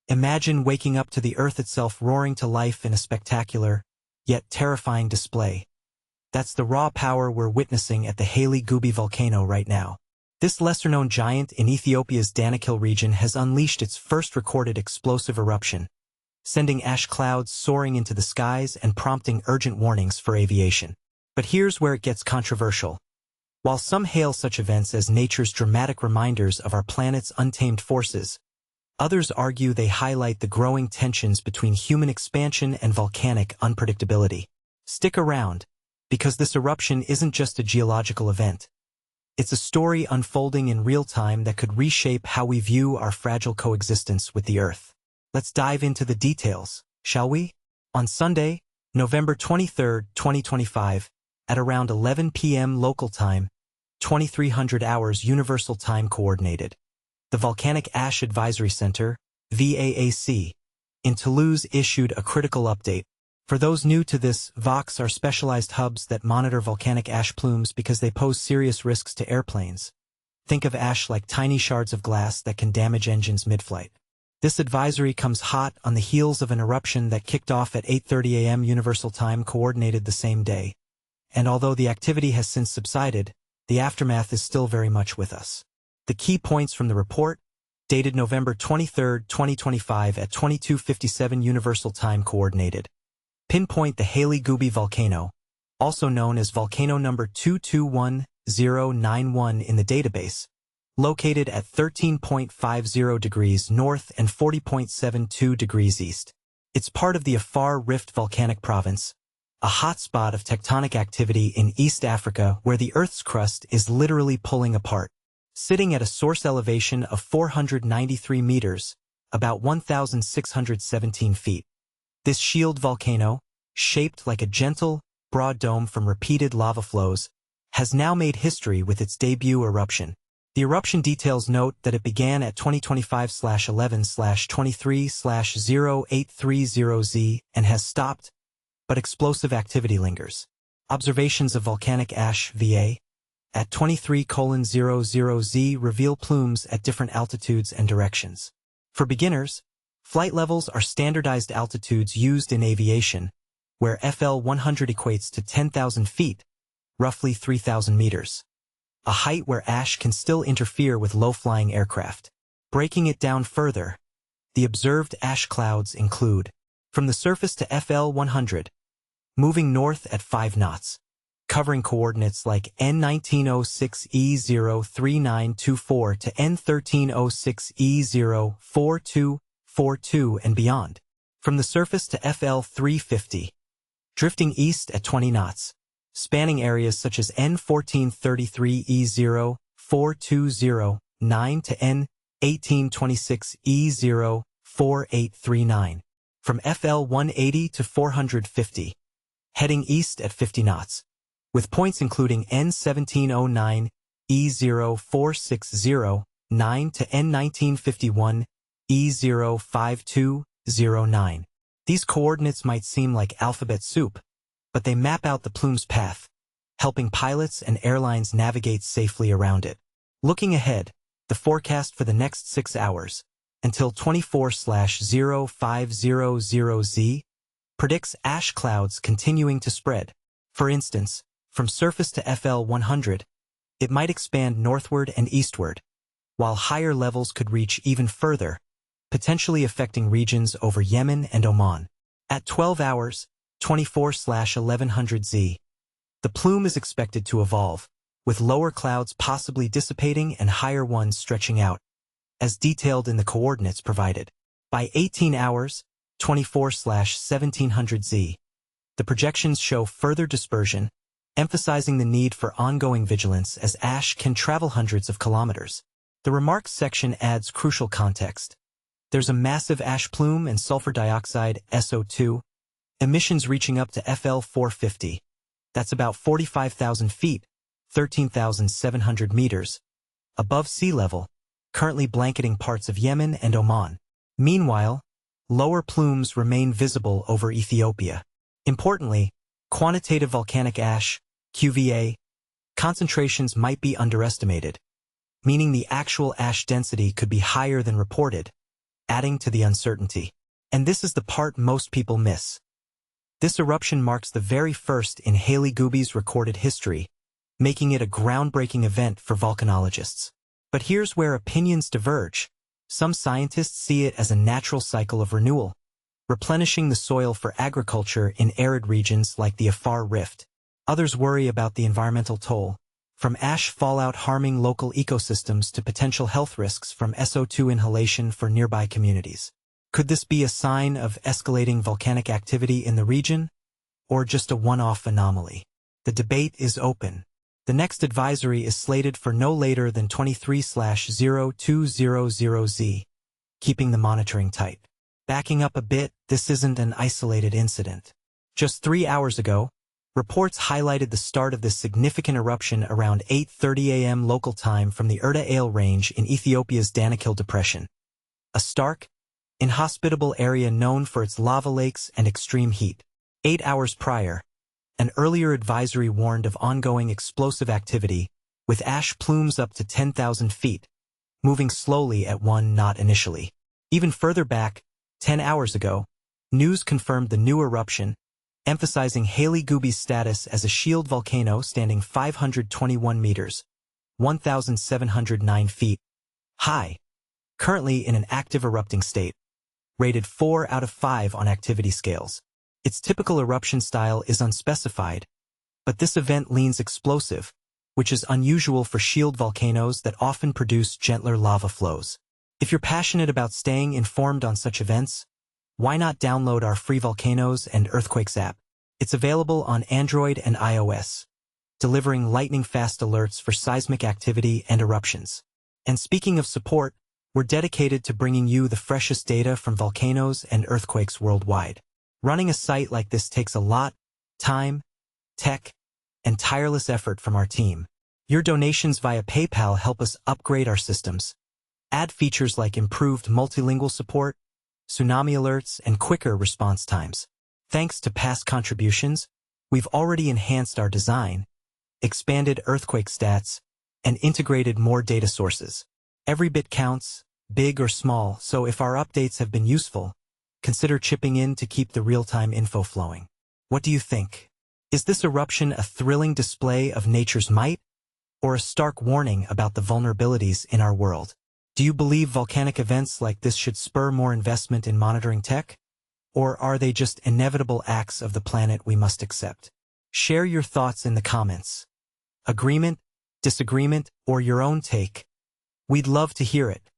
Imagine waking up to the Earth itself roaring to life in a spectacular, yet terrifying display. That's the raw power we're witnessing at the Hayli Gubbi Volcano right now. This lesser-known giant in Ethiopia's Danakil region has unleashed its first recorded explosive eruption, sending ash clouds soaring into the skies and prompting urgent warnings for aviation. But here's where it gets controversial. While some hail such events as nature's dramatic reminders of our planet's untamed forces, others argue they highlight the growing tensions between human expansion and volcanic unpredictability. Stick around, because this eruption isn't just a geological event. It's a story unfolding in real time that could reshape how we view our fragile coexistence with the Earth. Let's dive into the details, shall we? On Sunday, November 23, 2025, at around 11 p.m. local time, 2300 hours Universal Time Coordinated, the Volcanic Ash Advisory Center, VAAC, in Toulouse issued a critical update. For those new to this, VAACs are specialized hubs that monitor volcanic ash plumes because they pose serious risks to airplanes. Think of ash like tiny shards of glass that can damage engines mid-flight. This advisory comes hot on the heels of an eruption that kicked off at 8:30 a.m. Universal Time Coordinated the same day. And although the activity has since subsided, the aftermath is still very much with us. The key points from the report, dated November 23, 2025 at 22:57 Universal Time Coordinated, pinpoint the Hayli Gubbi Volcano, also known as volcano number 221091 in the database, located at 13.50 degrees north and 40.72 degrees east. It's part of the Afar Rift volcanic province, a hotspot of tectonic activity in East Africa where the Earth's crust is literally pulling apart. Sitting at a source elevation of 493 meters, about 1,617 feet. This shield volcano, shaped like a gentle, broad dome from repeated lava flows, has now made history with its debut eruption. The eruption details note that it began at 2025/11/23/0830Z and has stopped, but explosive activity lingers. Observations of volcanic ash VA at 23:00Z reveal plumes at different altitudes and directions. For beginners, flight levels are standardized altitudes used in aviation, where FL 100 equates to 10,000 feet, roughly 3,000 meters. A height where ash can still interfere with low-flying aircraft. Breaking it down further, the observed ash clouds include, from the surface to FL 100, moving north at 5 knots, covering coordinates like N1906E03924 to N1306E04242 and beyond. From the surface to FL 350, drifting east at 20 knots, spanning areas such as N1433E04209 to N1826E04839. From FL 180 to 450, heading east at 50 knots, with points including N1709 E04609 to N1951 E05209. These coordinates might seem like alphabet soup, but they map out the plume's path, helping pilots and airlines navigate safely around it. Looking ahead, the forecast for the next 6 hours, until 24/0500Z, predicts ash clouds continuing to spread. For instance, from surface to FL 100, it might expand northward and eastward, while higher levels could reach even further, potentially affecting regions over Yemen and Oman. At 12 hours, 24/1100Z, the plume is expected to evolve, with lower clouds possibly dissipating and higher ones stretching out, as detailed in the coordinates provided. By 18 hours, 24/1700Z, the projections show further dispersion, emphasizing the need for ongoing vigilance as ash can travel hundreds of kilometers. The remarks section adds crucial context. There's a massive ash plume and sulfur dioxide, SO2, emissions reaching up to FL 450. That's about 45,000 feet, 13,700 meters, above sea level, currently blanketing parts of Yemen and Oman. Meanwhile, lower plumes remain visible over Ethiopia. Importantly, quantitative volcanic ash, QVA, concentrations might be underestimated, meaning the actual ash density could be higher than reported, adding to the uncertainty. And this is the part most people miss. This eruption marks the very first in Hayli Gubbi's recorded history, making it a groundbreaking event for volcanologists. But here's where opinions diverge. Some scientists see it as a natural cycle of renewal, replenishing the soil for agriculture in arid regions like the Afar Rift. Others worry about the environmental toll, from ash fallout harming local ecosystems to potential health risks from SO2 inhalation for nearby communities. Could this be a sign of escalating volcanic activity in the region, or just a one-off anomaly? The debate is open. The next advisory is slated for no later than 23/0200Z, keeping the monitoring tight. Backing up a bit, this isn't an isolated incident. Just 3 hours ago, reports highlighted the start of this significant eruption around 8:30 a.m. local time from the Erta Ale range in Ethiopia's Danakil Depression, a stark, inhospitable area known for its lava lakes and extreme heat. 8 hours prior, an earlier advisory warned of ongoing explosive activity, with ash plumes up to 10,000 feet, moving slowly at 1 knot initially. Even further back, 10 hours ago, news confirmed the new eruption, emphasizing Hayli Gubbi's status as a shield volcano standing 521 meters, 1,709 feet, high, currently in an active erupting state, rated 4 out of 5 on activity scales. Its typical eruption style is unspecified, but this event leans explosive, which is unusual for shield volcanoes that often produce gentler lava flows. If you're passionate about staying informed on such events, why not download our free Volcanoes and Earthquakes app? It's available on Android and iOS, delivering lightning-fast alerts for seismic activity and eruptions. And speaking of support, we're dedicated to bringing you the freshest data from volcanoes and earthquakes worldwide. Running a site like this takes a lot, time, tech, and tireless effort from our team. Your donations via PayPal help us upgrade our systems, add features like improved multilingual support, tsunami alerts, and quicker response times. Thanks to past contributions, we've already enhanced our design, expanded earthquake stats, and integrated more data sources. Every bit counts, big or small, so if our updates have been useful, consider chipping in to keep the real-time info flowing. What do you think? Is this eruption a thrilling display of nature's might, or a stark warning about the vulnerabilities in our world? Do you believe volcanic events like this should spur more investment in monitoring tech? Or are they just inevitable acts of the planet we must accept? Share your thoughts in the comments. Agreement, disagreement, or your own take? We'd love to hear it.